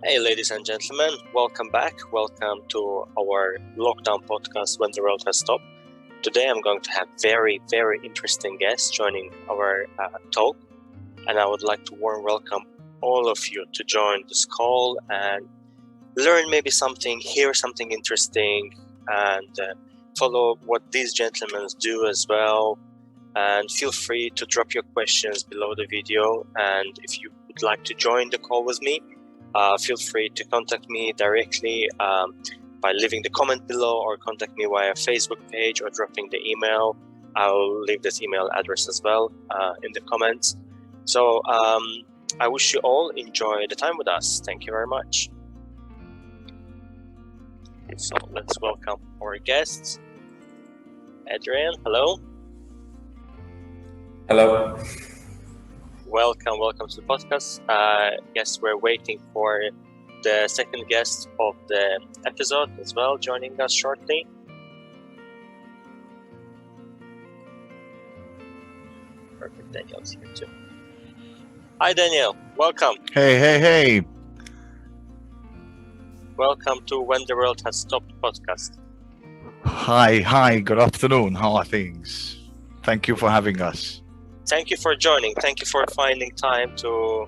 Hey, ladies and gentlemen, welcome back. Welcome to our lockdown podcast, When the World Has Stopped. Today I'm going to have very, very interesting guests joining our talk, and I would like to warm welcome all of you to join this call and learn maybe something, hear something interesting, and follow what these gentlemen do as well. And feel free to drop your questions below the video. And if you would like to join the call with me, feel free to contact me directly by leaving the comment below, or contact me via Facebook page or dropping the email. I'll leave this email address as well in the comments. So I wish you all enjoy the time with us. Thank you very much. So let's welcome our guests. Adrian, hello. Hello. Welcome to the podcast. Yes, we're waiting for the second guest of the episode as well, joining us shortly. Perfect, Daniel's here too. Hi, Daniel. Welcome. Hey. Welcome to When the World Has Stopped podcast. Hi. Good afternoon. How are things? Thank you for having us. Thank you for joining. Thank you for finding time to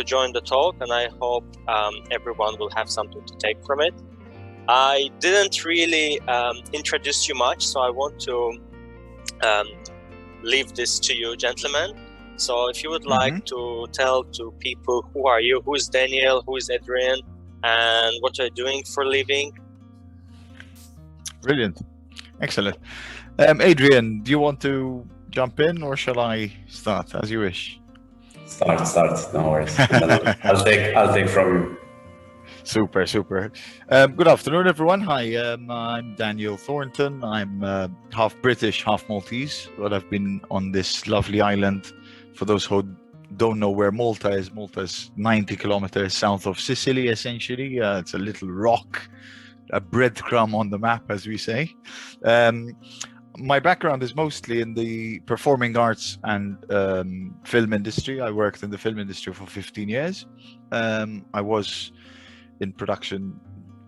join the talk, and I hope everyone will have something to take from it. I didn't really introduce you much, so I want to leave this to you, gentlemen. So if you would like to tell to people, who are you, who is Daniel, who is Adrian, and what you're doing for a living. Brilliant. Excellent. Adrian, do you want to jump in, or shall I start, as you wish? Start. No worries. I'll take from you. Super. Good afternoon, everyone. Hi, I'm Daniel Thornton. I'm half British, half Maltese, but I've been on this lovely island. For those who don't know where Malta is, Malta's 90 kilometers south of Sicily, essentially. It's a little rock, a breadcrumb on the map, as we say. My background is mostly in the performing arts and film industry. I worked in the film industry for 15 years. I was in production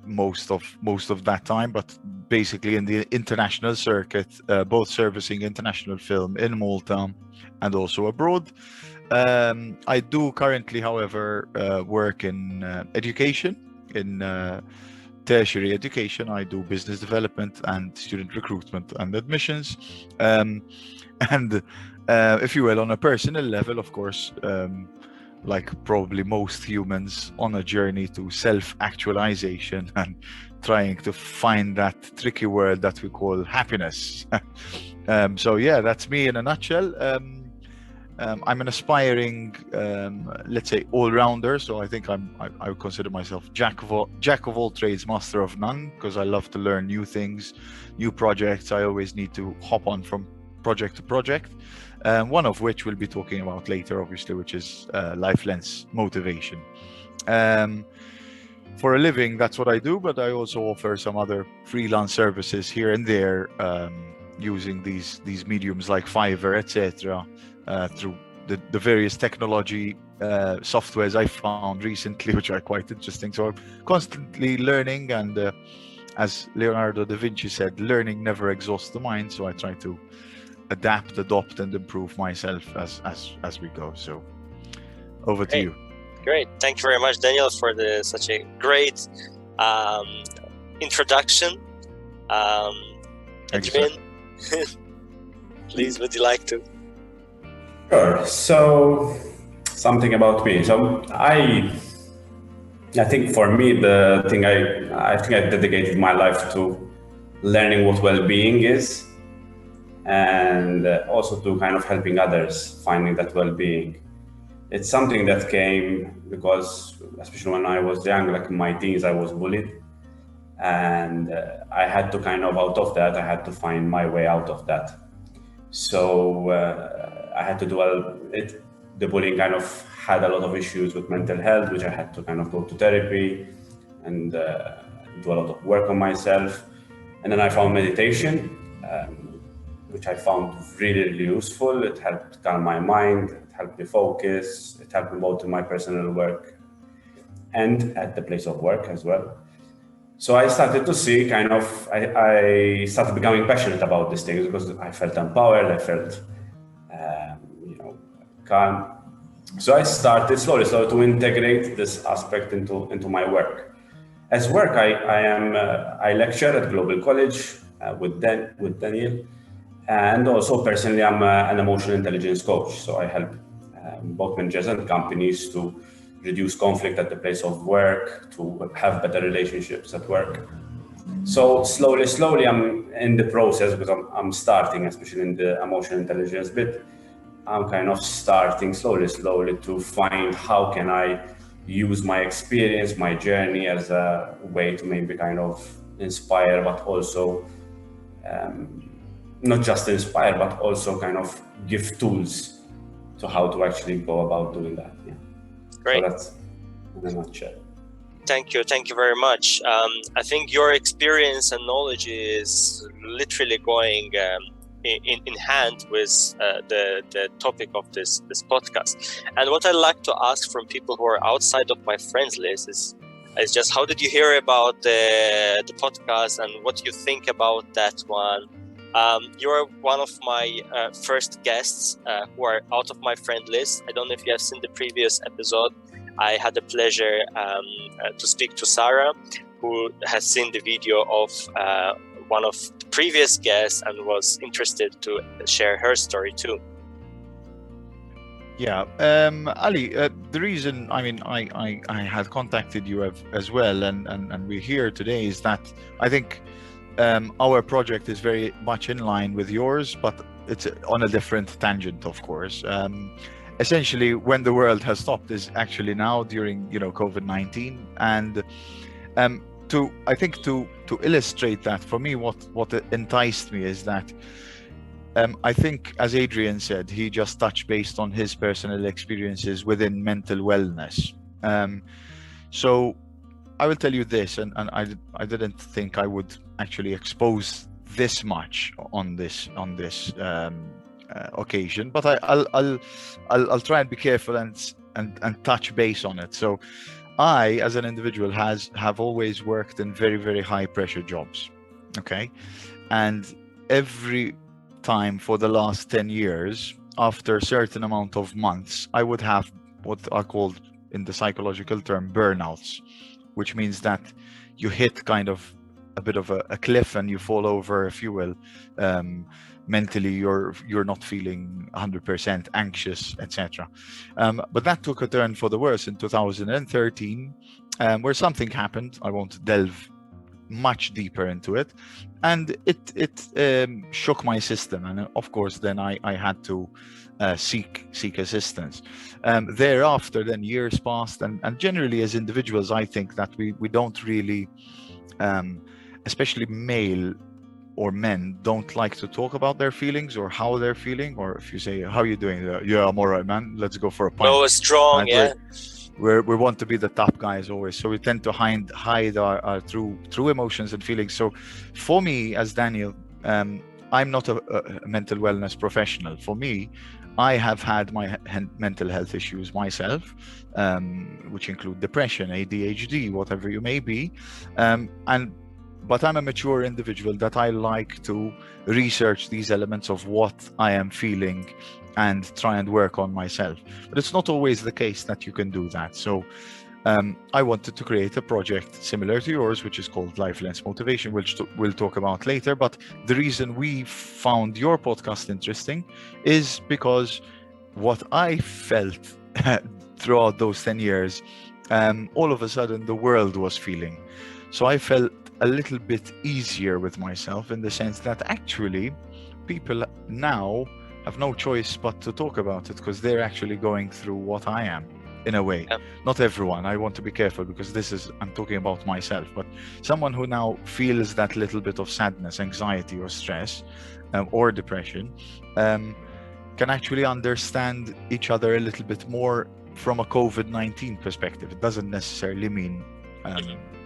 most of that time, but basically in the international circuit, both servicing international film in Malta and also abroad. I do currently, however, work in education, in tertiary education. I do business development and student recruitment and admissions. And if you will, on a personal level, of course, like probably most humans, on a journey to self-actualization and trying to find that tricky word that we call happiness. So yeah, that's me in a nutshell. I'm an aspiring, let's say, all-rounder. So I think I would consider myself jack of all trades, master of none, because I love to learn new things, new projects. I always need to hop on from project to project. One of which we'll be talking about later, obviously, which is life lens motivation. For a living, that's what I do, but I also offer some other freelance services here and there, using these mediums like Fiverr, etc. Through the various technology softwares I found recently, which are quite interesting. So I'm constantly learning, and as Leonardo da Vinci said, learning never exhausts the mind. So I try to adapt, adopt, and improve myself as we go. So over to you. Great. Thank you very much, Daniel, for such a great introduction. Adrian, please, would you like to? Sure. So something about me. So I think for me, the thing I think I dedicated my life to learning what well-being is, and also to kind of helping others finding that well-being. It's something that came because, especially when I was young, like in my teens, I was bullied, and I had to kind of I had to find my way out of that. So I had to do it. The bullying kind of had a lot of issues with mental health, which I had to kind of go to therapy and do a lot of work on myself. And then I found meditation, which I found really, really useful. It helped calm my mind, it helped me focus, it helped me both in my personal work and at the place of work as well. So I started to see I started becoming passionate about these things because I felt empowered, I felt, calm. So I started slowly to integrate this aspect into my work. As work, I lecture at Global College with Daniel, and also personally I'm an emotional intelligence coach. So I help both managers and companies to reduce conflict at the place of work, to have better relationships at work. So slowly, I'm in the process because I'm starting, especially in the emotional intelligence bit. I'm kind of starting slowly to find how can I use my experience, my journey as a way to maybe kind of inspire, but also not just inspire, but also kind of give tools to how to actually go about doing that. Yeah. Great. So that's in a nutshell. Thank you very much. I think your experience and knowledge is literally going in hand with the topic of this podcast. And what I like to ask from people who are outside of my friends list is just how did you hear about the podcast and what you think about that one? You are one of my first guests who are out of my friend list. I don't know if you have seen the previous episode. I had the pleasure to speak to Sarah, who has seen the video of one of the previous guests and was interested to share her story too. Yeah, Ali, the reason, I had contacted you as well, and we're here today is that I think our project is very much in line with yours, but it's on a different tangent, of course. Essentially, when the world has stopped is actually now during COVID-19, and to illustrate that, for me, what enticed me is that I think, as Adrian said, he just touched based on his personal experiences within mental wellness. So I will tell you this, and I didn't think I would actually expose this much on this occasion, but I'll try and be careful and touch base on it. So I, as an individual, have always worked in very, very high pressure jobs. Okay. And every time for the last 10 years, after a certain amount of months, I would have what are called in the psychological term burnouts, which means that you hit kind of a bit of a cliff and you fall over, if you will. Mentally, you're not feeling 100% anxious, etc. But that took a turn for the worse in 2013, where something happened. I won't delve much deeper into it, and it shook my system, and of course then I had to seek assistance. Thereafter, then years passed, and generally as individuals, I think that we don't really, especially male or men, don't like to talk about their feelings or how they're feeling, or if you say, how are you doing? Yeah, I'm all right, man, let's go for a pint. Oh, strong, yeah. We want to be the top guys always, so we tend to hide our true emotions and feelings. So for me, as Daniel, I'm not a mental wellness professional. For me, I have had my mental health issues myself, which include depression, ADHD, whatever you may be, but I'm a mature individual that I like to research these elements of what I am feeling and try and work on myself. But it's not always the case that you can do that. So I wanted to create a project similar to yours, which is called Lifeless Motivation, which we'll talk about later. But the reason we found your podcast interesting is because what I felt throughout those 10 years, all of a sudden the world was feeling. So I felt a little bit easier with myself, in the sense that actually people now have no choice but to talk about it, because they're actually going through what I am, in a way. Not everyone, I want to be careful, because I'm talking about myself, but someone who now feels that little bit of sadness, anxiety or stress, or depression, can actually understand each other a little bit more from a COVID-19 perspective. It doesn't necessarily mean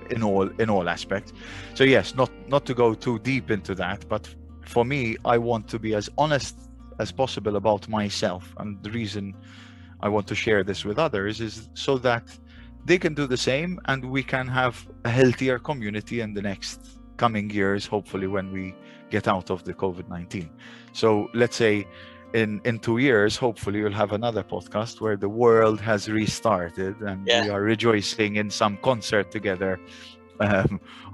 in all aspects. So yes, not to go too deep into that, but for me, I want to be as honest as possible about myself, and the reason I want to share this with others is so that they can do the same, and we can have a healthier community in the next coming years, hopefully, when we get out of the COVID-19. So let's say in 2 years, hopefully you'll have another podcast where the world has restarted and we are rejoicing in some concert together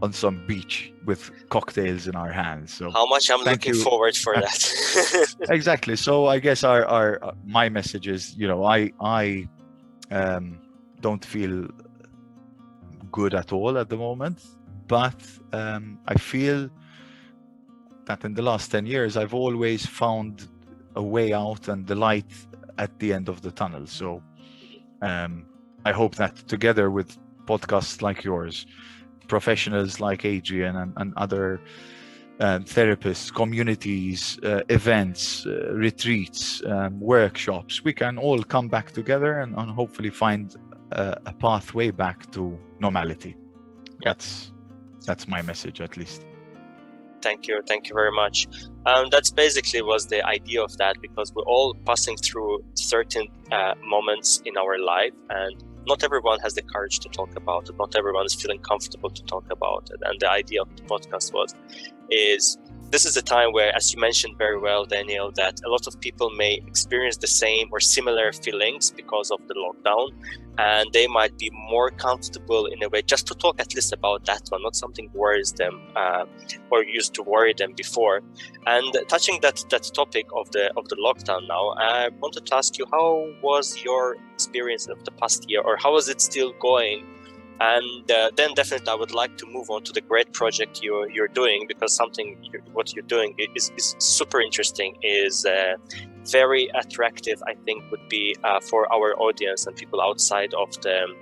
on some beach with cocktails in our hands. So how much I'm looking forward for that. Exactly. So I guess my message is, I don't feel good at all at the moment, but I feel that in the last 10 years, I've always found a way out and the light at the end of the tunnel. So I hope that together with podcasts like yours, professionals like Adrian and other therapists, communities, events, retreats, workshops, we can all come back together and hopefully find a pathway back to normality. That's my message, at least. Thank you very much. That's basically was the idea of that, because we're all passing through certain moments in our life, and not everyone has the courage to talk about it. Not everyone is feeling comfortable to talk about it. And the idea of the podcast is this is a time where, as you mentioned very well, Daniel, that a lot of people may experience the same or similar feelings because of the lockdown, and they might be more comfortable in a way just to talk at least about that one, not something worries them or used to worry them before. And touching that topic of the lockdown now, I wanted to ask you, how was your experience of the past year, or how is it still going? And then definitely I would like to move on to the great project you're doing, because what you're doing is super interesting, is very attractive, I think, would be for our audience and people outside of the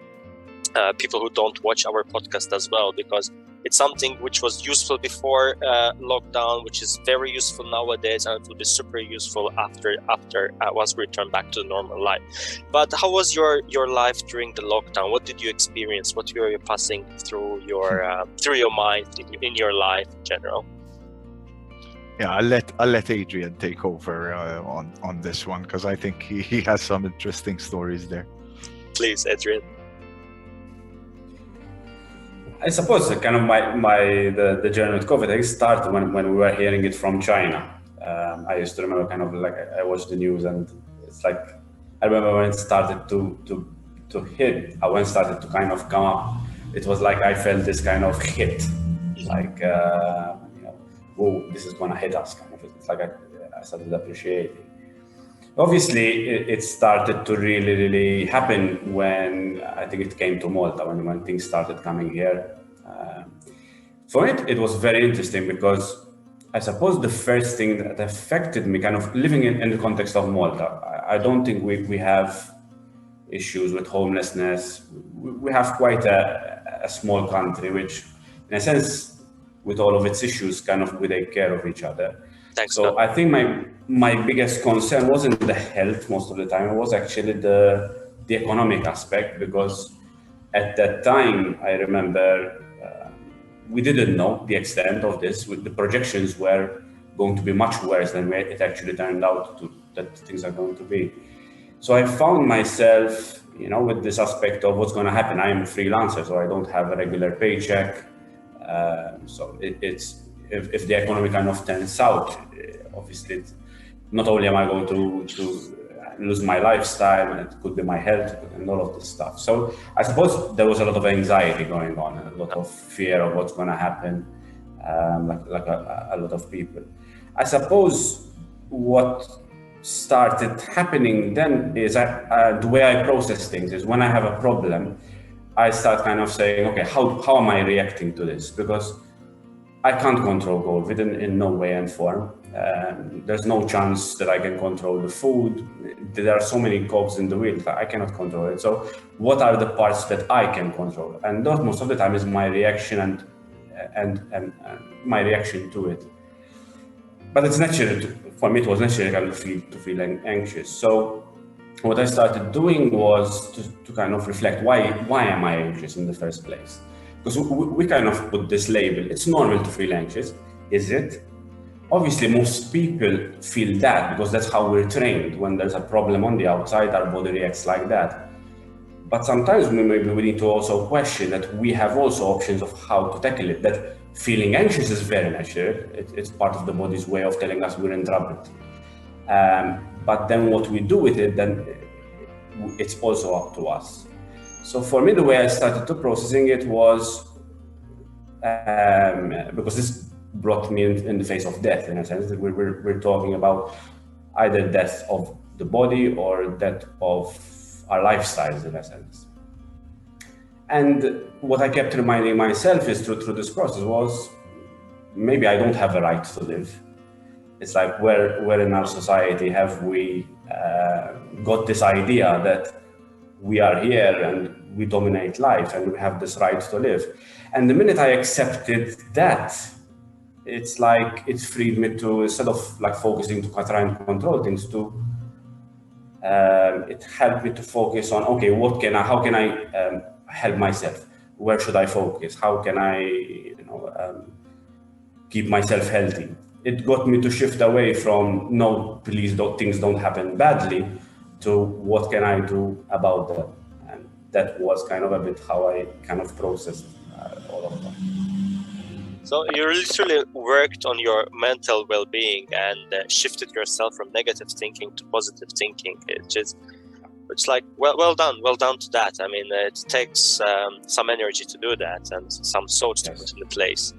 people who don't watch our podcast as well, because it's something which was useful before lockdown, which is very useful nowadays, and it will be super useful after once we return back to the normal life. But how was your life during the lockdown? What did you experience? What were you passing through your mind in your life in general? Yeah, I'll let Adrian take over on this one, because I think he has some interesting stories there. Please, Adrian. I suppose kind of the journey with COVID, I started when we were hearing it from China. I used to remember kind of like I watched the news, and it's like I remember when it started to hit, when it started to kind of come up, it was like I felt this kind of hit, like whoa, this is gonna hit us kind of. It's like I started appreciating. Obviously, it started to really happen when I think it came to Malta, when things started coming here. For it was very interesting, because I suppose the first thing that affected me, kind of living in the context of Malta, I don't think we have issues with homelessness. We have quite a small country, which in a sense, with all of its issues, kind of we take care of each other. Thanks, so I think my biggest concern wasn't the health most of the time. It was actually the economic aspect, because at that time, I remember we didn't know the extent of this. The projections were going to be much worse than it actually turned out that things are going to be. So I found myself, with this aspect of what's going to happen. I am a freelancer, so I don't have a regular paycheck. So it's if the economy kind of turns south, obviously, not only am I going to lose my lifestyle, and it could be my health and all of this stuff. So I suppose there was a lot of anxiety going on, and a lot of fear of what's going to happen, like a lot of people. I suppose what started happening then is the way I process things is when I have a problem, I start kind of saying, okay, how am I reacting to this? Because I can't control COVID in no way and form. There's no chance that I can control the food. There are so many cogs in the wheel that I cannot control it. So what are the parts that I can control? And that most of the time is my reaction and my reaction to it. But it's natural, for me it was natural kind of to feel anxious. So what I started doing was to kind of reflect, why am I anxious in the first place? Because we kind of put this label, it's normal to feel anxious. Is it? Obviously, most people feel that because that's how we're trained. When there's a problem on the outside, our body reacts like that. but sometimes maybe we need to also question that we have also options of how to tackle it. That feeling anxious is very natural. It's part of the body's way of telling us we're in trouble. But then what we do with it, then it's also up to us. So for me, the way I started to processing it was because this brought me in the face of death, in a sense that we're talking about either death of the body or death of our lifestyles, in a sense. And what I kept reminding myself is through this process was, maybe I don't have a right to live. It's like where in our society have we got this idea that we are here and we dominate life and we have this right to live. And the minute I accepted that, it's like it freed me to, instead of like focusing to try and control things, it helped me to focus on, okay, how can I help myself? Where should I focus? How can I keep myself healthy? It got me to shift away from, no, please things don't happen badly, to what can I do about them? And that was kind of a bit how I kind of processed all of that. So you literally worked on your mental well-being and shifted yourself from negative thinking to positive thinking. It's like, well done to that. I mean, it takes some energy to do that and some thoughts to put into place.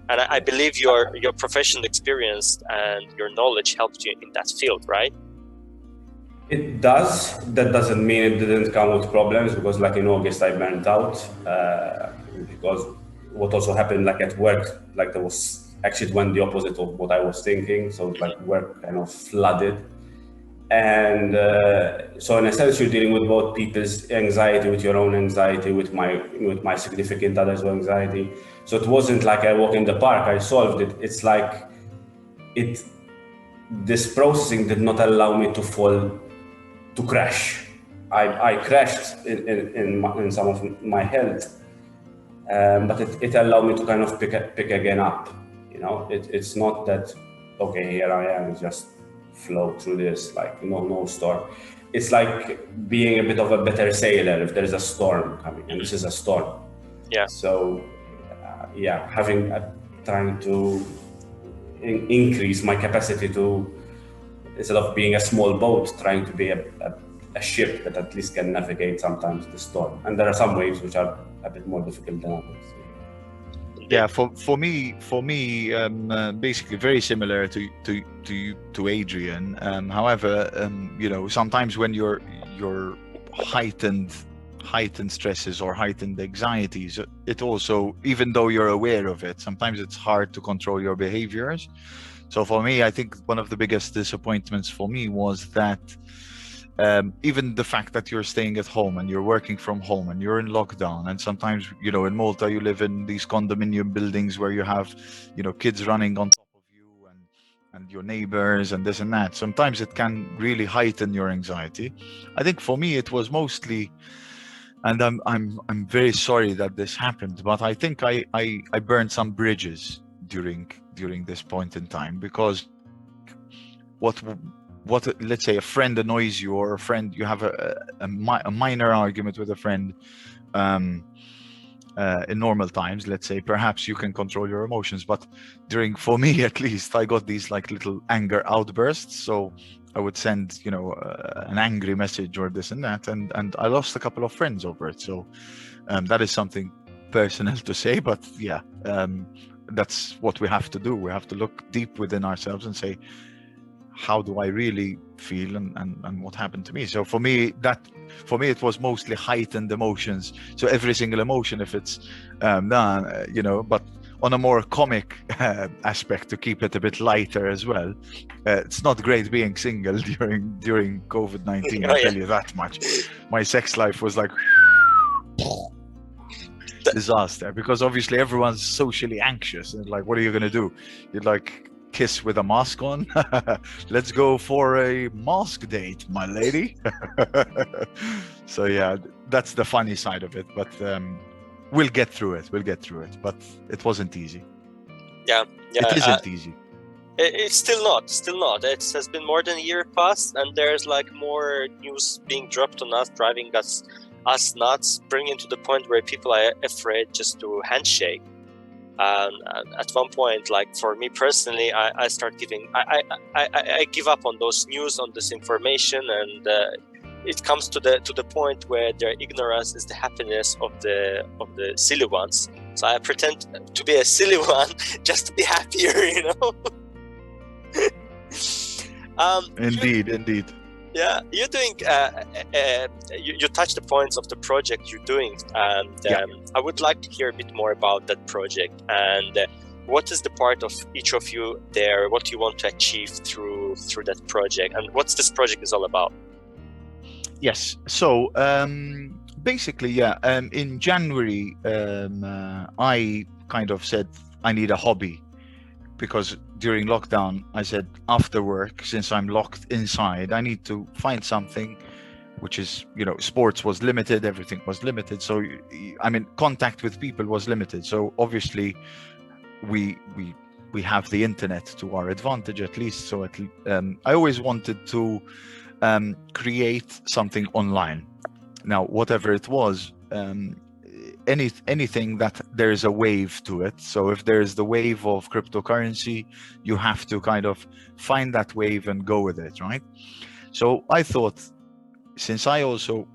And I believe your professional experience and your knowledge helped you in that field, right? It does. That doesn't mean it didn't come with problems, because like in August I burnt out because what also happened like at work, like there was actually went the opposite of what I was thinking. So like work kind of flooded. And so in a sense, you're dealing with both people's anxiety, with your own anxiety, with my significant other's anxiety. So it wasn't like I walk in the park, I solved it. It's like this processing did not allow me to crash. I crashed in some of my health, but it allowed me to kind of pick again up. It's not that, okay, here I am, just flow through this, like no storm. It's like being a bit of a better sailor if there's a storm coming, and this is a storm. Yeah. So trying to increase my capacity to, instead of being a small boat, trying to be a ship that at least can navigate sometimes the storm. And there are some waves which are a bit more difficult than others. Yeah, for me, basically very similar to Adrian. However, sometimes when you're heightened stresses or heightened anxieties, it also, even though you're aware of it, sometimes it's hard to control your behaviors. So for me, I think one of the biggest disappointments for me was that even the fact that you're staying at home and you're working from home and you're in lockdown, and sometimes, in Malta, you live in these condominium buildings where you have, kids running on top of you and your neighbors and this and that. Sometimes it can really heighten your anxiety. I think for me, it was mostly, and I'm very sorry that this happened, but I think I burned some bridges during this point in time, because what let's say a friend annoys you, or you have a minor argument with a friend in normal times, let's say, perhaps you can control your emotions, but for me at least, I got these like little anger outbursts. So I would send an angry message or this and that, and I lost a couple of friends over it. So that is something personal to say, but yeah, that's what we have to do. We have to look deep within ourselves and say, how do I really feel, and what happened to me? So for me, it was mostly heightened emotions. So every single emotion, if it's but on a more comic aspect, to keep it a bit lighter as well. It's not great being single during COVID-19. I'll tell you that much. My sex life was like disaster, because obviously everyone's socially anxious, and like, what are you gonna do? You'd like kiss with a mask on? Let's go for a mask date, my lady. So yeah, that's the funny side of it, but we'll get through it, but it wasn't easy. Yeah, it isn't easy. It's still not. It has been more than a year past, and there's like more news being dropped on us, driving us us nuts, bringing to the point where people are afraid just to handshake. And at one point, like for me personally, I start giving, I give up on those news, on this information, and it comes to the point where their ignorance is the happiness of the silly ones. So I pretend to be a silly one just to be happier, you know. Indeed. Yeah, you're doing. You touched the points of the project you're doing, and I would like to hear a bit more about that project and what is the part of each of you there. What you want to achieve through that project, and what's this project is all about. Yes. So basically, in January, I kind of said I need a hobby. Because during lockdown, I said after work, since I'm locked inside, I need to find something, which is, you know, sports was limited, everything was limited. So, I mean, contact with people was limited. So obviously, we have the internet to our advantage at least. So I always wanted to create something online. Now, whatever it was. Anything that there is a wave to it. So if there's the wave of cryptocurrency, you have to kind of find that wave and go with it, right? So I thought, since I also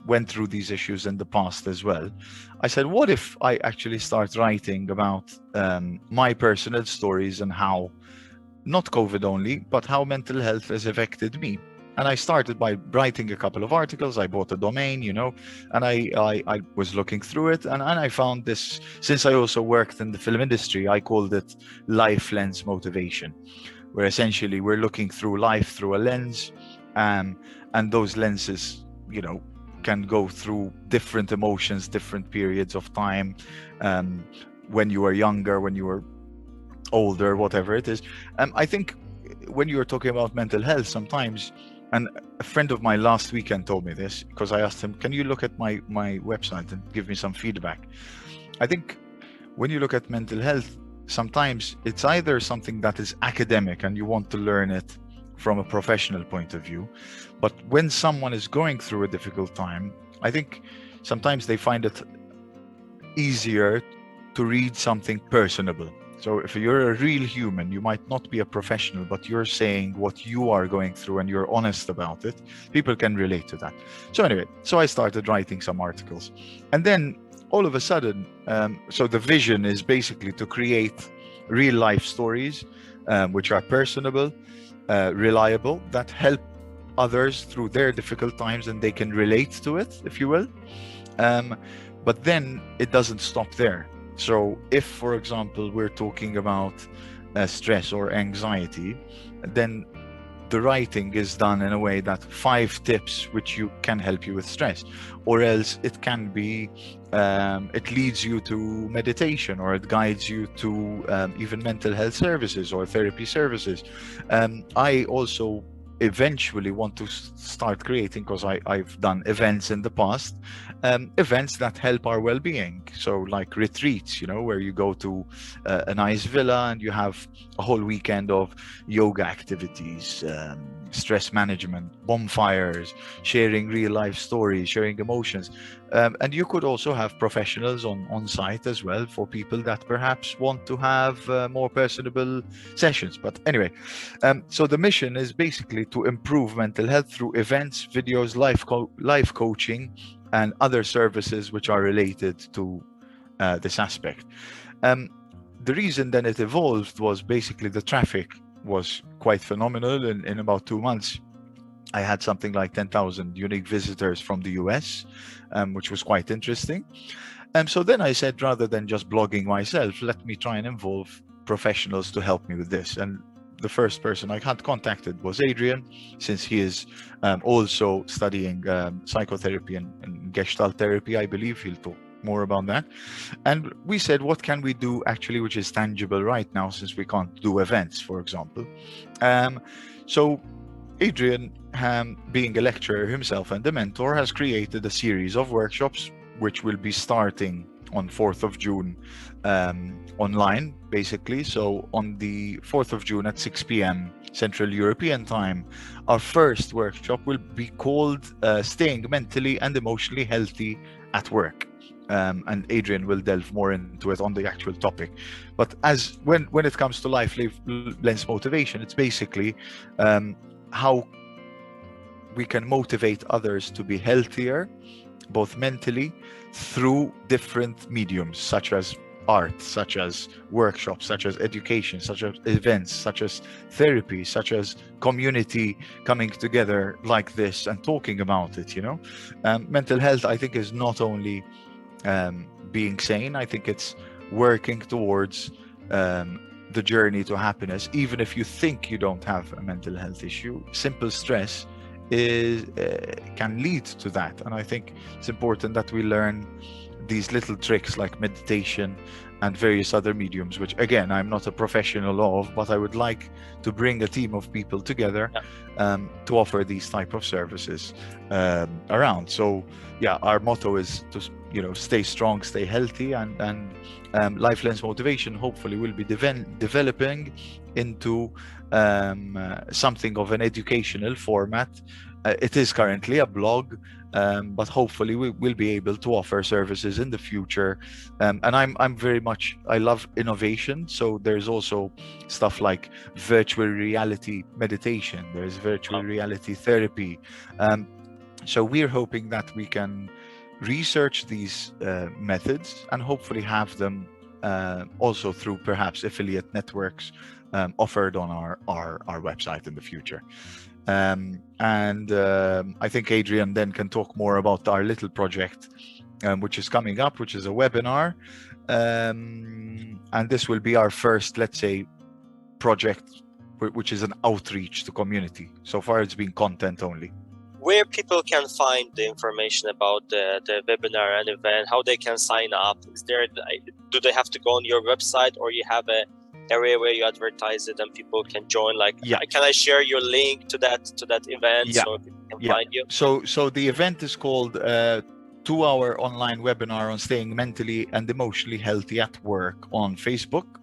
went through these issues in the past as well, I said, what if I actually start writing about my personal stories and how, not COVID only, but how mental health has affected me. And I started by writing a couple of articles. I bought a domain, you know, and I was looking through it, and I found this. Since I also worked in the film industry, I called it life lens motivation, where essentially we're looking through life through a lens, and those lenses, you know, can go through different emotions, different periods of time, when you are younger, when you are older, whatever it is. I think when you were talking about mental health, sometimes. And a friend of mine last weekend told me this, because I asked him, can you look at my website and give me some feedback? I think when you look at mental health, sometimes it's either something that is academic and you want to learn it from a professional point of view. But when someone is going through a difficult time, I think sometimes they find it easier to read something personable. So if you're a real human, you might not be a professional, but you're saying what you are going through and you're honest about it, people can relate to that. So anyway, so I started writing some articles. And then all of a sudden, so the vision is basically to create real life stories, which are personable, reliable, that help others through their difficult times and they can relate to it, if you will. But then it doesn't stop there. So if, for example, we're talking about stress or anxiety, then the writing is done in a way that 5 tips which you can help you with stress, or else it can be, it leads you to meditation, or it guides you to even mental health services or therapy services. I also eventually want to start creating, because I've done events in the past, events that help our well-being. So like retreats, you know, where you go to a nice villa and you have a whole weekend of yoga activities, stress management, bonfires, sharing real life stories, sharing emotions. And you could also have professionals on site as well for people that perhaps want to have more personable sessions. But anyway, so the mission is basically to improve mental health through events, videos, life coaching, and other services which are related to this aspect. The reason then it evolved was basically the traffic was quite phenomenal. In about 2 months, I had something like 10,000 unique visitors from the US, which was quite interesting. So then I said, rather than just blogging myself, let me try and involve professionals to help me with this. And the first person I had contacted was Adrian, since he is also studying psychotherapy and Gestalt therapy. I believe he'll talk more about that. And we said, what can we do actually which is tangible right now, since we can't do events, for example. So Adrian, being a lecturer himself and a mentor, has created a series of workshops which will be starting on 4th of June online, basically. So on the 4th of June at 6 p.m. Central European Time. Our first workshop will be called Staying Mentally and Emotionally Healthy at Work. And Adrian will delve more into it on the actual topic. But as when it comes to life lens motivation, it's basically how we can motivate others to be healthier, both mentally, through different mediums, such as art, such as workshops, such as education, such as events, such as therapy, such as community coming together like this and talking about it. Mental health, I think, is not only being sane. I think it's working towards the journey to happiness. Even if you think you don't have a mental health issue, simple stress can lead to that. And I think it's important that we learn these little tricks like meditation and various other mediums, which again, I'm not a professional of, but I would like to bring a team of people together to offer these type of services around. So yeah, our motto is to stay strong, stay healthy, and Life Lens Motivation hopefully will be developing into something of an educational format. It is currently a blog, but hopefully we will be able to offer services in the future. And I'm very much, I love innovation. So there's also stuff like virtual reality meditation. There's virtual reality therapy. So we're hoping that we can research these methods and hopefully have them also through perhaps affiliate networks offered on our website in the future. I think Adrian then can talk more about our little project, which is coming up, which is a webinar. And this will be our first, let's say, project, which is an outreach to community. So far, it's been content only. Where people can find the information about the webinar and event, how they can sign up? Do they have to go on your website, or you have a area where you advertise it and people can join? Can I share your link to that event so people can find you? So the event is called 2-hour online webinar on staying mentally and emotionally healthy at work on Facebook.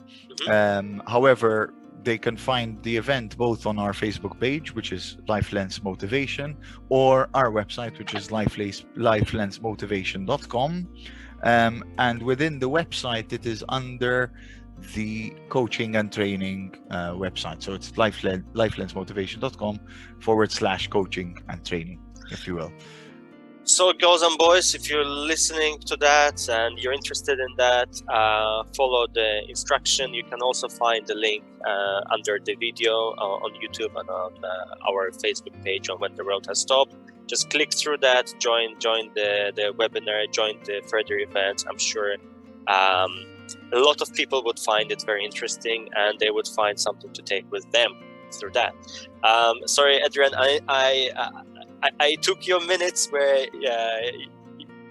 However, they can find the event both on our Facebook page, which is Life Lens Motivation, or our website, which is lifelensmotivation.com. And within the website, it is under the coaching and training website. So it's lifelensmotivation.com/coaching and training, if you will. So girls and boys, if you're listening to that and you're interested in that, follow the instruction. You can also find the link under the video on YouTube and on our Facebook page on When the World Has Stopped. Just click through that, join the webinar, join the further events. I'm sure a lot of people would find it very interesting and they would find something to take with them through that. Sorry, Adrian, I took your minutes where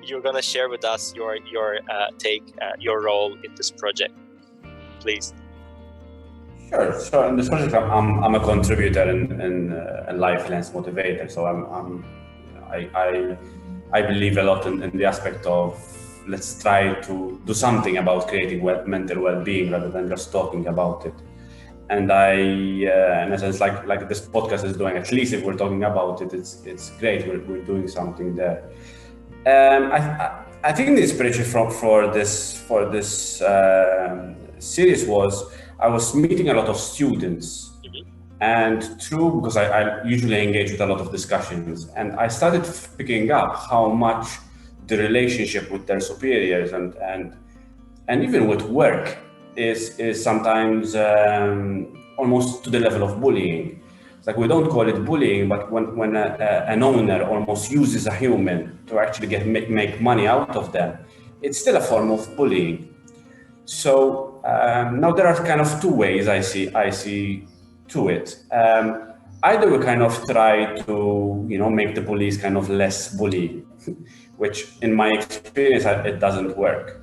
you're gonna share with us your take, your role in this project, please. Sure. So in this project, I'm a contributor and a Life Lens motivator. So I believe a lot in the aspect of let's try to do something about creating mental well-being rather than just talking about it. And in a sense, like this podcast is doing, at least if we're talking about it, it's great. We're doing something there. I think the inspiration for this series was I was meeting a lot of students, and because I usually engage with a lot of discussions, and I started picking up how much the relationship with their superiors and even with work is sometimes almost to the level of bullying. It's like we don't call it bullying, but when an owner almost uses a human to actually make money out of them, it's still a form of bullying. So now there are kind of two ways I see to it. Either we kind of try to make the bullies kind of less bullying, which in my experience it doesn't work.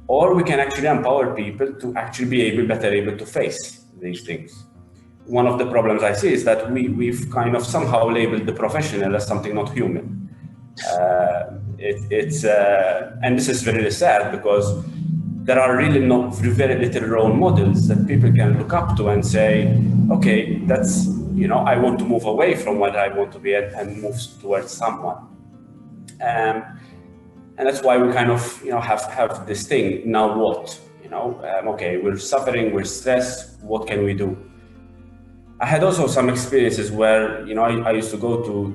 Or we can actually empower people to actually be better able to face these things. One of the problems I see is that we've kind of somehow labeled the professional as something not human. And this is really sad because there are really not very little role models that people can look up to and say, okay, that's I want to move away from what I want to be at and move towards someone. And that's why we kind of, have this thing. Now what? Okay, we're suffering, we're stressed. What can we do? I had also some experiences where, I used to go to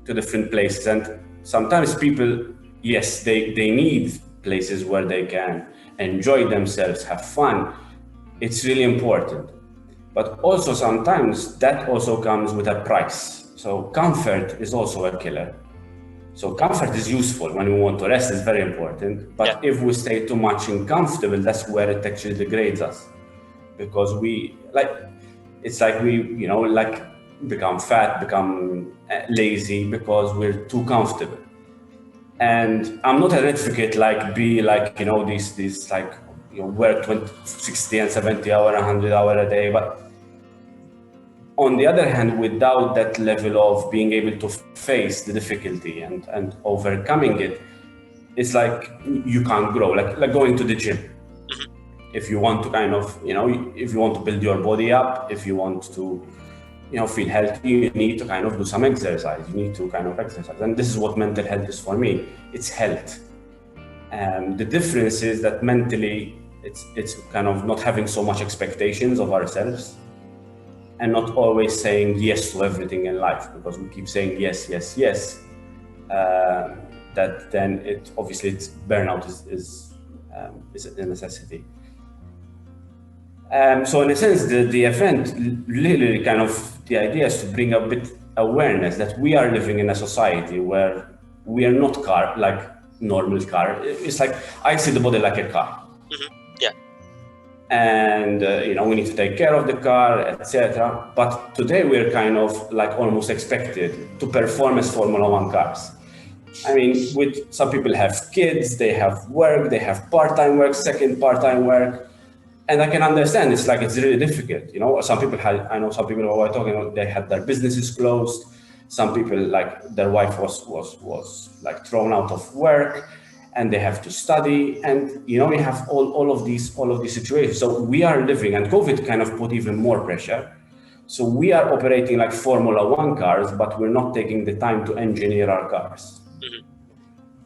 different places, and sometimes people, yes, they need places where they can enjoy themselves, have fun. It's really important. But also sometimes that also comes with a price. So comfort is also a killer. So comfort is useful when we want to rest, it's very important. But if we stay too much uncomfortable, that's where it actually degrades us. Because it's like we become fat, become lazy because we're too comfortable. And I'm not an advocate these work 20, 60 and 70 hour, 100 hour a day. But on the other hand, without that level of being able to face the difficulty and overcoming it, it's like you can't grow, like going to the gym. If you want to if you want to build your body up, if you want to, feel healthy, you need to do some exercise. You need to exercise. And this is what mental health is for me. It's health. The difference is that mentally, it's not having so much expectations of ourselves and not always saying yes to everything in life, because we keep saying yes, yes, yes. That then it's burnout is a necessity. So in a sense, the event really the idea is to bring a bit awareness that we are living in a society where we are not like normal car. It's like I see the body like a car. Yeah. And we need to take care of the car, etc. But today we're almost expected to perform as Formula One cars. I mean, with some people have kids, they have work, they have part-time work, second part-time work. And I can understand it's really difficult. Some people I know some people who are talking, they had their businesses closed. Some people, their wife was thrown out of work and they have to study. And, we have all of these situations. So we are living, and COVID put even more pressure. So we are operating like Formula One cars, but we're not taking the time to engineer our cars. Mm-hmm.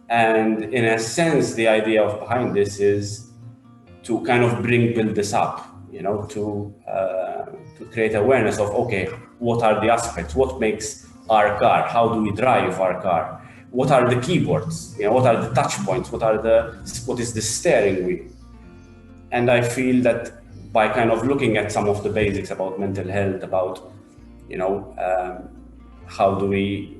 And in a sense, the idea behind this is to build this up, to create awareness of, okay, what are the aspects? What makes our car? How do we drive our car? What are the keyboards? What are the touch points? What is the steering wheel? And I feel that by looking at some of the basics about mental health, about, how do we,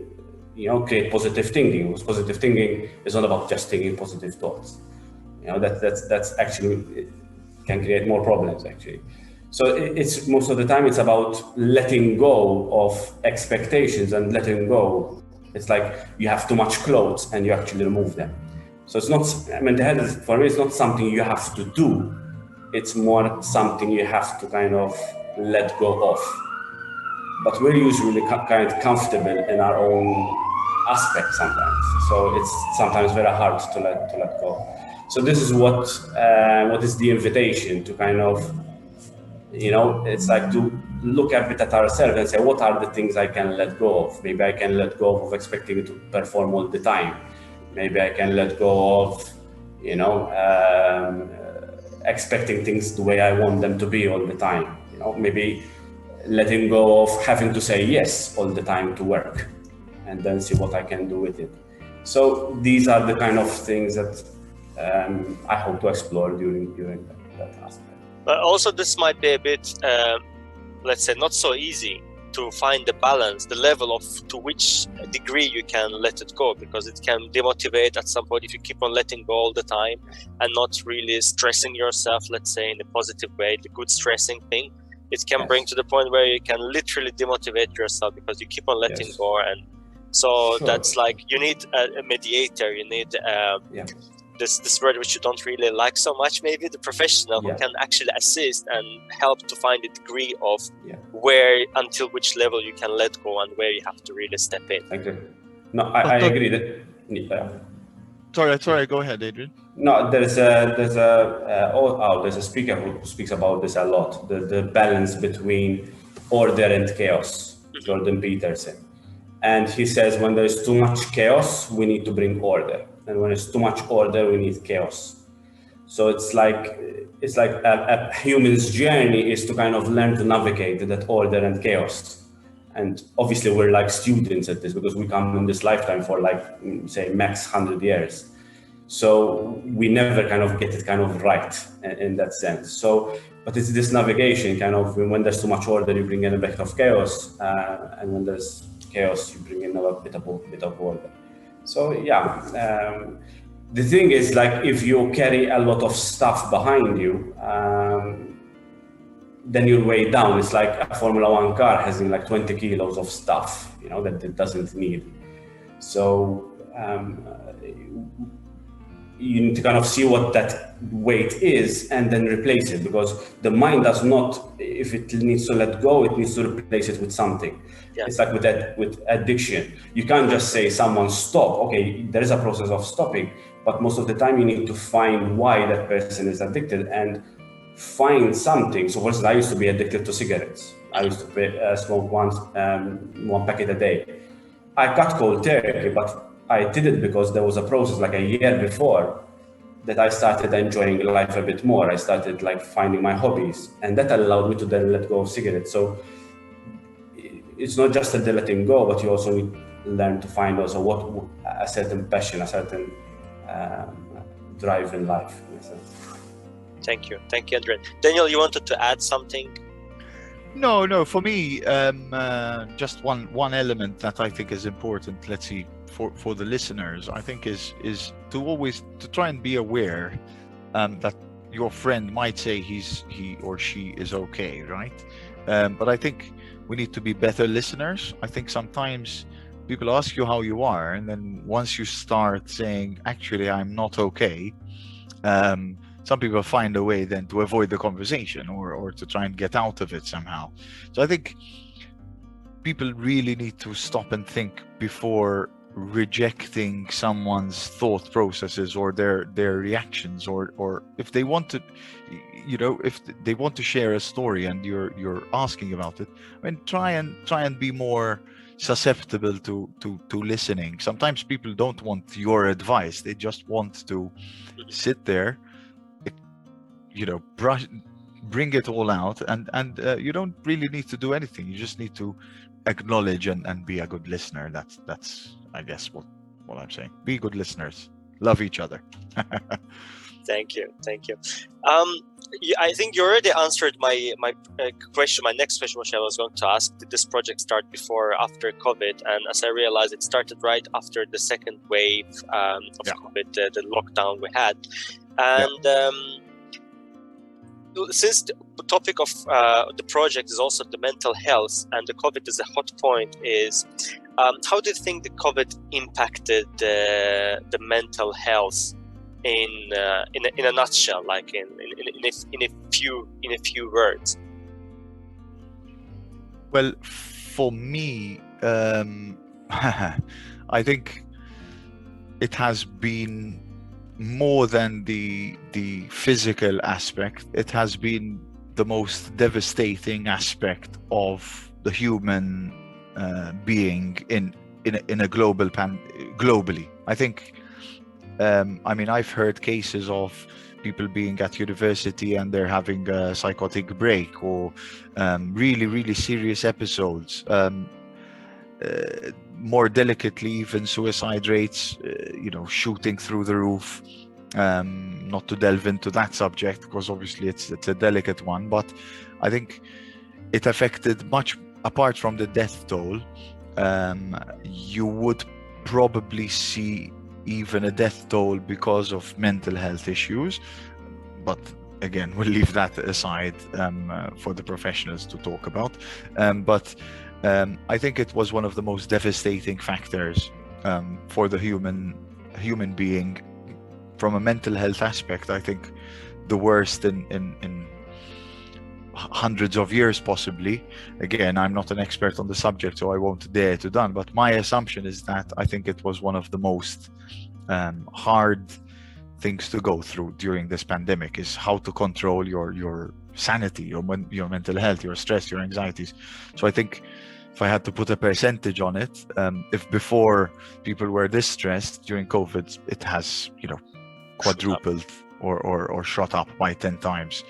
create positive thinking? Because positive thinking is not about just thinking positive thoughts. That's actually, it can create more problems actually. So it's most of the time it's about letting go of expectations and letting go. It's like you have too much clothes and you actually remove them. So it's not, mental health for me, it's not something you have to do. It's more something you have to let go of. But we're usually comfortable in our own aspect sometimes. So it's sometimes very hard to let go. So this is what is the invitation to it's like to look a bit at ourselves and say, what are the things I can let go of? Maybe I can let go of expecting to perform all the time. Maybe I can let go of, expecting things the way I want them to be all the time. Maybe letting go of having to say yes all the time to work, and then see what I can do with it. So these are the things that I hope to explore during that aspect. But also this might be a bit, let's say, not so easy to find the balance, the level of to which degree you can let it go, because it can demotivate at some point if you keep on letting go all the time and not really stressing yourself, let's say, in a positive way, the good stressing thing. It can bring to the point where you can literally demotivate yourself because you keep on letting go. And so that's like, you need a mediator, you need this word which you don't really like so much, maybe the professional who can actually assist and help to find a degree of where, until which level you can let go and where you have to really step in. Exactly. No, I agree that. Sorry, go ahead, Adrian. No, there's a speaker who speaks about this a lot. The balance between Order and Chaos, Jordan Peterson. And he says when there's too much chaos, we need to bring order. And when there's too much order, we need chaos. So it's like a human's journey is to kind of learn to navigate that order and chaos. And obviously we're like students at this because we come in this lifetime for like, say, max 100 years. So we never kind of get it kind of right in that sense. So, but it's this navigation kind of, when there's too much order, you bring in a bit of chaos. And when there's chaos, you bring in a bit of order. So yeah, the thing is, like, if you carry a lot of stuff behind you, then you're way down. It's like a Formula One car having like 20 kilos of stuff, you know, that it doesn't need. So you need to kind of see what that weight is and then replace it, because the mind does not, if it needs to let go, it needs to replace it with something. Yeah. It's like with addiction. You can't just say someone stop. Okay, there is a process of stopping, but most of the time you need to find why that person is addicted and find something. So for instance, I used to be addicted to cigarettes. I used to smoke one packet a day. I cut cold turkey, but I did it because there was a process like a year before that I started enjoying life a bit more. I started like finding my hobbies, and that allowed me to then let go of cigarettes. So it's not just the letting go, but you also need to learn to find also what a certain passion, a certain drive in life. Thank you, Adrian. Daniel, you wanted to add something? No. For me, just one element that I think is important. Let's see, for the listeners, I think is to always to try and be aware that your friend might say he or she is okay, right? But I think we need to be better listeners. I think sometimes people ask you how you are, and then once you start saying, actually, I'm not okay, some people find a way then to avoid the conversation or to try and get out of it somehow. So I think people really need to stop and think before rejecting someone's thought processes or their reactions, or if they want to, you know, if they want to share a story and you're asking about it, I mean, try and be more susceptible to listening. Sometimes people don't want your advice, they just want to sit there, you know, bring it all out, and you don't really need to do anything. You just need to acknowledge and be a good listener. That's I guess what I'm saying. Be good listeners, love each other. Thank you. I think you already answered my question. My next question, which I was going to ask: did this project start before or after COVID? And as I realized, it started right after the second wave of COVID, the lockdown we had. And since the topic of the project is also the mental health, and the COVID is a hot point, is how do you think the COVID impacted the mental health in a nutshell, like in a few words? Well, for me, I think it has been more than the physical aspect. It has been the most devastating aspect of the human being in a globally. I think. I mean, I've heard cases of people being at university and they're having a psychotic break, or really serious episodes. More delicately, even suicide rates, shooting through the roof. Not to delve into that subject because obviously it's a delicate one, but I think it affected much apart from the death toll. You would probably see even a death toll because of mental health issues, but again, we'll leave that aside for the professionals to talk about. But I think it was one of the most devastating factors for the human being from a mental health aspect. I think the worst in hundreds of years, possibly. Again, I'm not an expert on the subject, so I won't dare to done, but my assumption is that I think it was one of the most hard things to go through during this pandemic, is how to control your sanity, your mental health, your stress, your anxieties. So I think if I had to put a percentage on it, if before people were this stressed during COVID, it has, quadrupled or shot up by 10 times,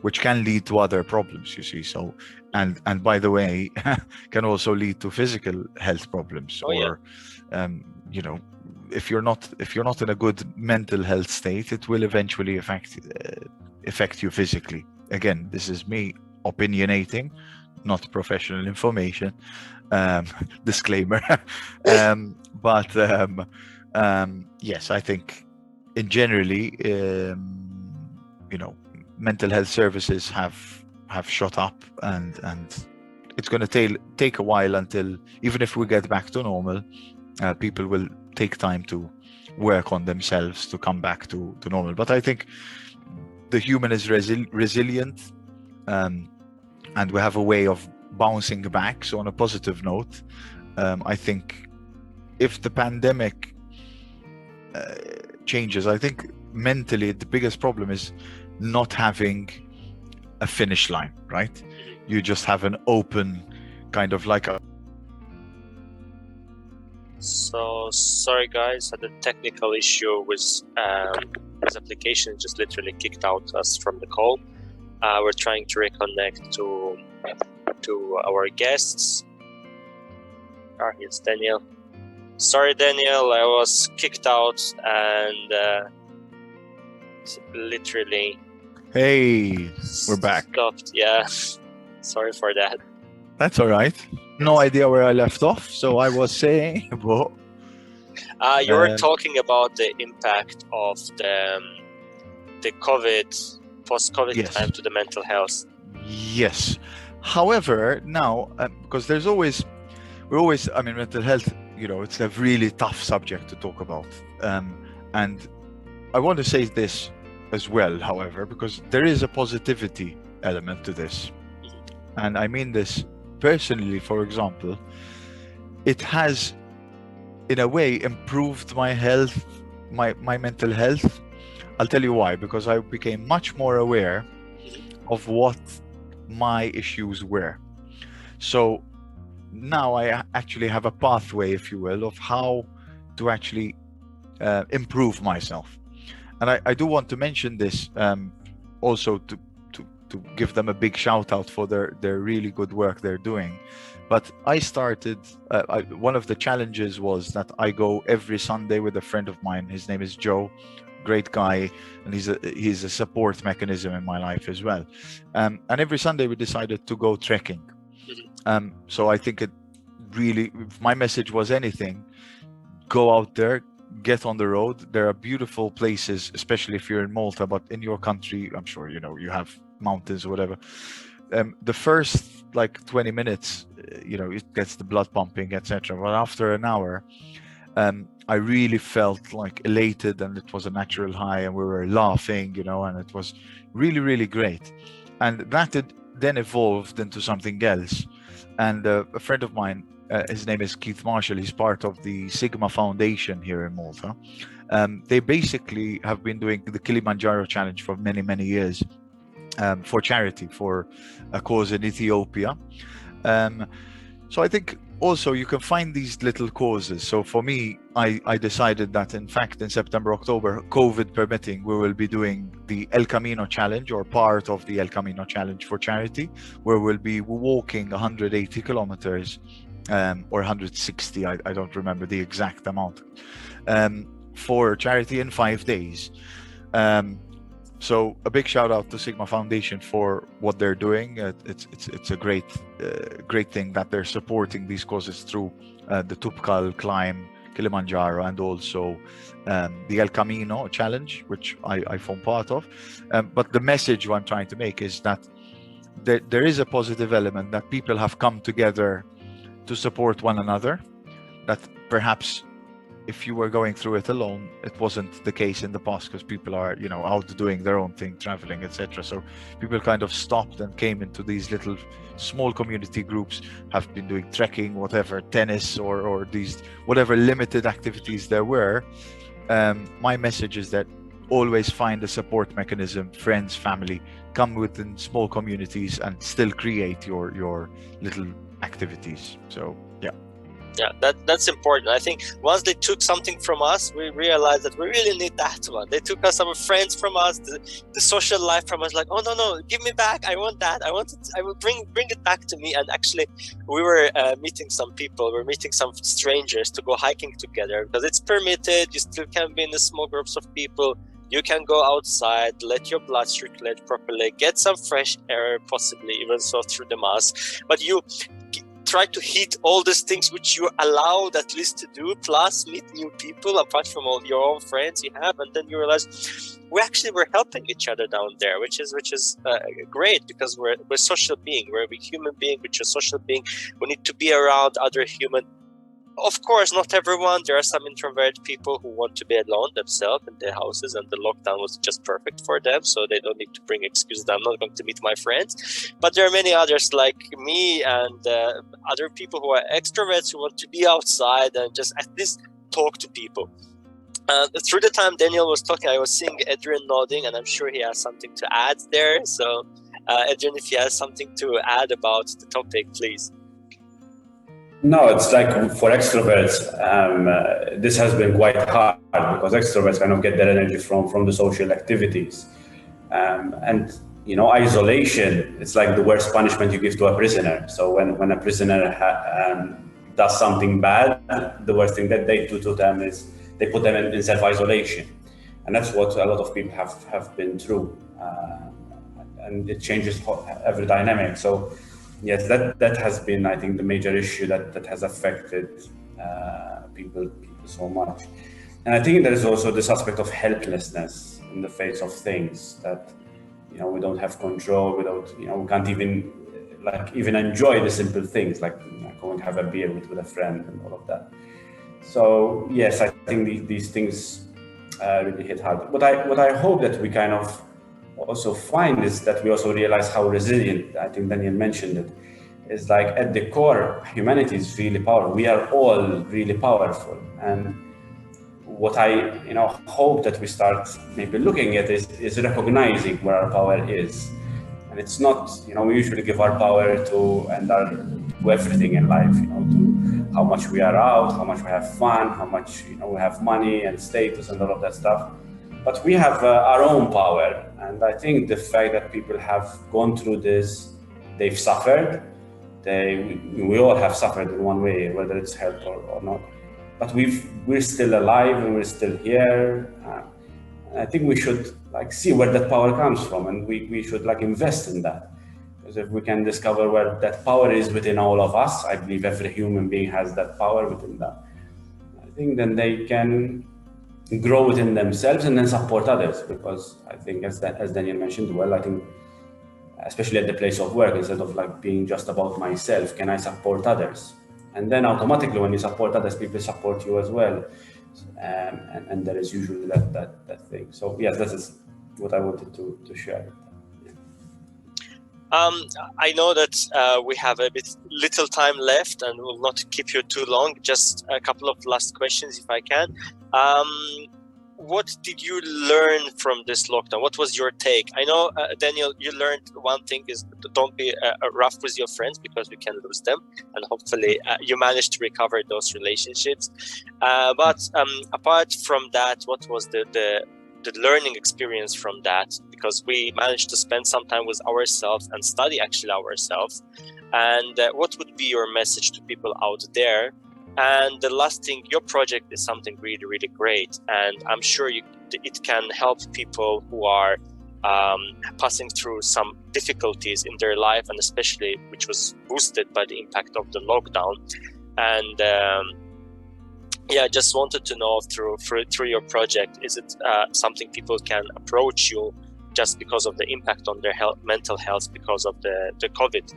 which can lead to other problems, you see. So, and by the way, can also lead to physical health problems, if you're not in a good mental health state, it will eventually affect you physically. Again, this is me opinionating, not professional information. Disclaimer. But yes, I think in generally, mental health services have shot up, and it's going to take a while until, even if we get back to normal, people will take time to work on themselves to come back to normal. But I think the human is resilient, and we have a way of bouncing back. So on a positive note, I think if the pandemic changes, I think mentally the biggest problem is not having a finish line, right? You just have an open kind of like a... So sorry guys, had a technical issue with this application, just literally kicked out us from the call. We're trying to reconnect to our guests. Here's Daniel. Sorry Daniel, I was kicked out and literally... Hey, we're back. Stopped. Yeah, sorry for that. That's all right. No idea where I left off. So I was saying, well, you were talking about the impact of the post-COVID Yes. time to the mental health. Yes. However, now, because mental health, it's a really tough subject to talk about. And I want to say this as well, however, because there is a positivity element to this. And I mean this personally. For example, it has, in a way, improved my health, my mental health. I'll tell you why. Because I became much more aware of what my issues were. So now I actually have a pathway, if you will, of how to actually improve myself. And I do want to mention this also to give them a big shout out for their really good work they're doing. But I started, one of the challenges was that I go every Sunday with a friend of mine. His name is Joe, great guy, and he's a support mechanism in my life as well. And every Sunday we decided to go trekking. So I think it really, if my message was anything, go out there, get on the road. There are beautiful places, especially if you're in Malta, but in your country, I'm sure you have mountains or whatever. The first 20 minutes, it gets the blood pumping, etc. But after an hour, I really felt elated, and it was a natural high, and we were laughing, and it was really, really great. And that then evolved into something else. And a friend of mine, his name is Keith Marshall. He's part of the Sigma Foundation here in Malta. They basically have been doing the Kilimanjaro Challenge for many, many years for charity, for a cause in Ethiopia. So I think also you can find these little causes. So for me, I decided that in fact in September, October, COVID permitting, we will be doing the El Camino Challenge, or part of the El Camino Challenge for charity, where we'll be walking 180 kilometers or 160, I don't remember the exact amount, for charity in 5 days. So a big shout out to Sigma Foundation for what they're doing. It's a great thing that they're supporting these causes through the Tupkal climb, Kilimanjaro, and also the El Camino Challenge, which I form part of. But the message I'm trying to make is that there is a positive element, that people have come together to support one another, that perhaps if you were going through it alone, it wasn't the case in the past, because people are, out doing their own thing, traveling, etc. So people kind of stopped and came into these little small community groups, have been doing trekking, whatever, tennis, or these whatever limited activities there were. My message is that always find a support mechanism, friends, family, come within small communities and still create your little activities. So yeah, that's important. I think once they took something from us, we realized that we really need that one. They took us our friends from us, the social life from us. Like, oh no, give me back! I want that. I want it. I will bring it back to me. And actually, we were meeting some people. We're meeting some strangers to go hiking together because it's permitted. You still can be in the small groups of people. You can go outside, let your blood circulate properly, get some fresh air, possibly even so through the mask. But you try to hit all these things which you're allowed at least to do, plus meet new people apart from all your own friends you have, and then you realize we're helping each other down there, which is great, because we're social being, we're a human being, which is a social being. We need to be around other human. Of course, not everyone. There are some introverted people who want to be alone themselves in their houses, and the lockdown was just perfect for them, so they don't need to bring excuses that I'm not going to meet my friends. But there are many others like me and other people who are extroverts who want to be outside and just at least talk to people. Through the time Daniel was talking, I was seeing Adrian nodding, and I'm sure he has something to add there. So, Adrian, if you have something to add about the topic, please. No, it's like for extroverts, this has been quite hard because extroverts kind of get their energy from the social activities. And, isolation, it's like the worst punishment you give to a prisoner. So when a prisoner does something bad, the worst thing that they do to them is they put them in self-isolation. And that's what a lot of people have been through. And it changes every dynamic. So, yes, that has been, I think, the major issue that has affected people so much. And I think there is also this aspect of helplessness in the face of things that, we don't have control. We don't, we can't even enjoy the simple things like go and have a beer with a friend and all of that. So yes, I think these things really hit hard. What I hope that we kind of also find is that we also realize how resilient, I think Daniel mentioned it, is like at the core, humanity is really powerful. We are all really powerful. And what I hope that we start maybe looking at is recognizing where our power is. And it's not, we usually give our power to everything in life, to how much we are out, how much we have fun, how much, we have money and status and all of that stuff. But we have our own power. And I think the fact that people have gone through this, they've suffered. We all have suffered in one way, whether it's health or not. But we're still alive and we're still here. I think we should see where that power comes from, and we should invest in that. Because if we can discover where that power is within all of us, I believe every human being has that power within them. I think then they can grow within themselves and then support others, because I think as Daniel mentioned, well, I think especially at the place of work, instead of being just about myself, can I support others? And then automatically when you support others, people support you as well. And there is usually that thing. So yes, this is what I wanted to share. I know that we have a bit little time left and will not keep you too long. Just a couple of last questions, if I can. What did you learn from this lockdown? What was your take? I know, Daniel, you learned one thing is don't be rough with your friends because you can lose them. And hopefully you managed to recover those relationships. But apart from that, what was the learning experience from that? Because we managed to spend some time with ourselves and study actually ourselves. And what would be your message to people out there? And the last thing, your project is something really, really great. And I'm sure it can help people who are passing through some difficulties in their life, and especially which was boosted by the impact of the lockdown. And I just wanted to know through your project, is it something people can approach you just because of the impact on their mental health because of the COVID?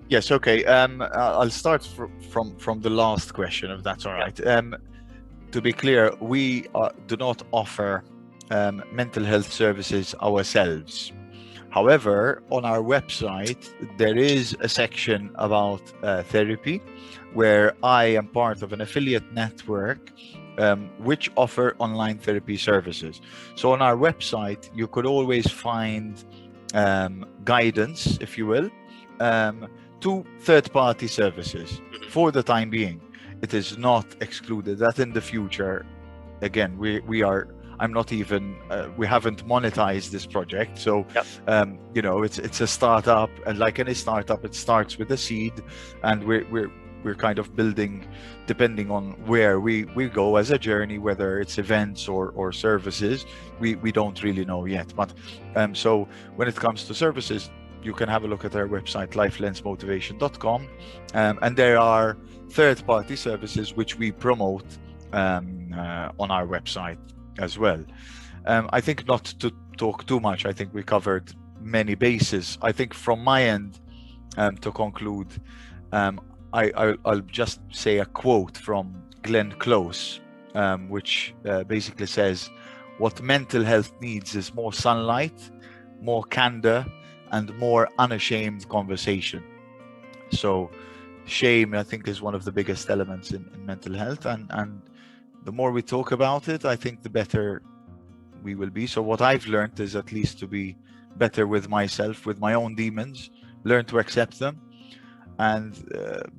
Yes, okay. I'll start from the last question, if that's all right. To be clear, we do not offer mental health services ourselves. However, on our website, there is a section about therapy, where I am part of an affiliate network which offer online therapy services. So on our website, you could always find guidance, if you will, to third-party services for the time being. It is not excluded that in the future, again, I'm not even, we haven't monetized this project. So, you know, it's a startup, and like any startup, it starts with a seed, and we're kind of building, depending on where we go as a journey, whether it's events or services, we don't really know yet. But so when it comes to services, you can have a look at our website, lifelensmotivation.com, and there are third-party services which we promote on our website as well. I think, not to talk too much, I think we covered many bases. I think from my end, to conclude, I'll just say a quote from Glenn Close, which basically says, "What mental health needs is more sunlight, more candor, and more unashamed conversation." So shame, I think, is one of the biggest elements in mental health, and the more we talk about it, I think the better we will be. So what I've learned is at least to be better with myself, with my own demons, learn to accept them. And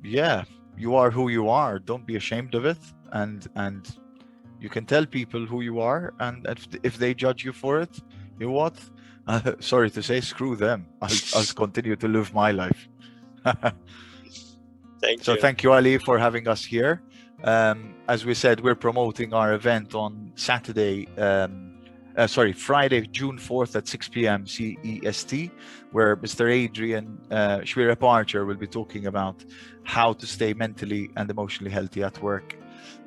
yeah, you are who you are. Don't be ashamed of it. And you can tell people who you are. And if they judge you for it, you know what? Sorry to say, screw them. I'll continue to live my life. Thank you, Ali, for having us here. As we said, we're promoting our event on Friday, June 4th at 6 p.m. CEST, where Mr. Adrian Schwierer-Parcher will be talking about how to stay mentally and emotionally healthy at work.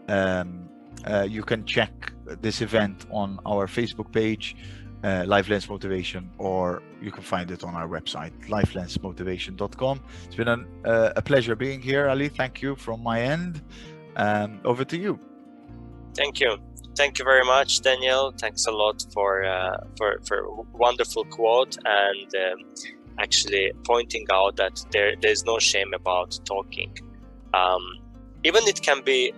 You can check this event on our Facebook page, Lifelens Motivation, or you can find it on our website, lifelensmotivation.com. It's been a pleasure being here, Ali. Thank you from my end. Over to you. Thank you very much, Daniel. Thanks a lot for a wonderful quote, and actually pointing out that there's no shame about talking. Even it can be,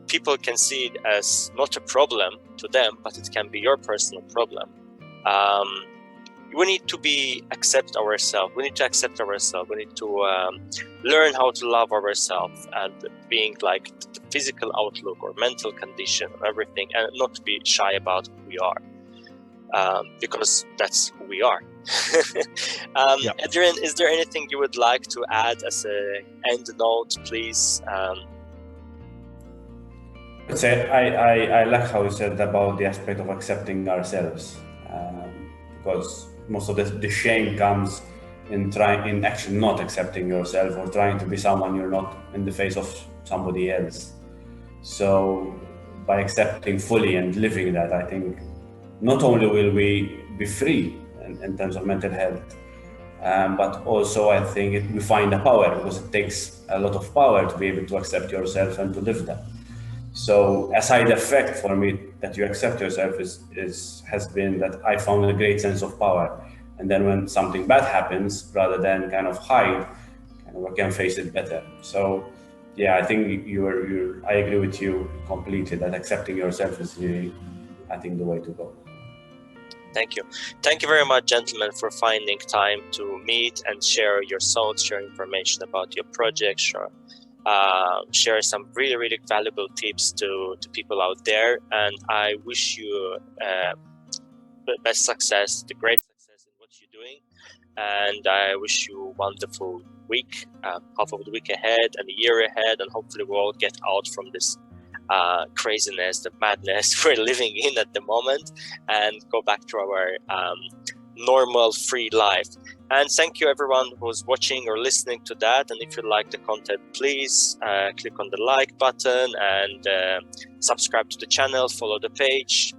people can see it as not a problem to them, but it can be your personal problem. We need to accept ourselves. We need to accept ourselves. We need to learn how to love ourselves, and being like the physical outlook or mental condition and everything, and not to be shy about who we are, because that's who we are. Adrian, is there anything you would like to add as an end note, please? I like how you said about the aspect of accepting ourselves, because most of the shame comes in actually not accepting yourself, or trying to be someone you're not in the face of somebody else. So by accepting fully and living that, I think not only will we be free in terms of mental health, but also I think we find the power, because it takes a lot of power to be able to accept yourself and to live that. So a side effect for me that you accept yourself has been that I found a great sense of power. And then when something bad happens, rather than kind of hide, I can face it better. So yeah, I think I agree with you completely that accepting yourself is really, I think, the way to go. Thank you. Thank you very much, gentlemen, for finding time to meet and share your thoughts, share information about your project, share some really, really valuable tips to people out there. And I wish you the best success, the great success in what you're doing. And I wish you a wonderful week, half of the week ahead and a year ahead. And hopefully we'll all get out from this craziness, the madness we're living in at the moment, and go back to our normal free life. And thank you everyone who's watching or listening to that. And if you like the content, please click on the like button and subscribe to the channel, follow the page,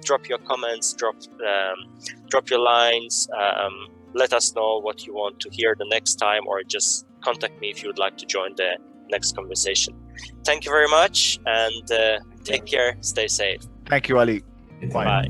drop your comments, drop your lines, let us know what you want to hear the next time, or just contact me if you would like to join the next conversation. Thank you very much, and take care, stay safe. Thank you, Ali. Bye. Bye.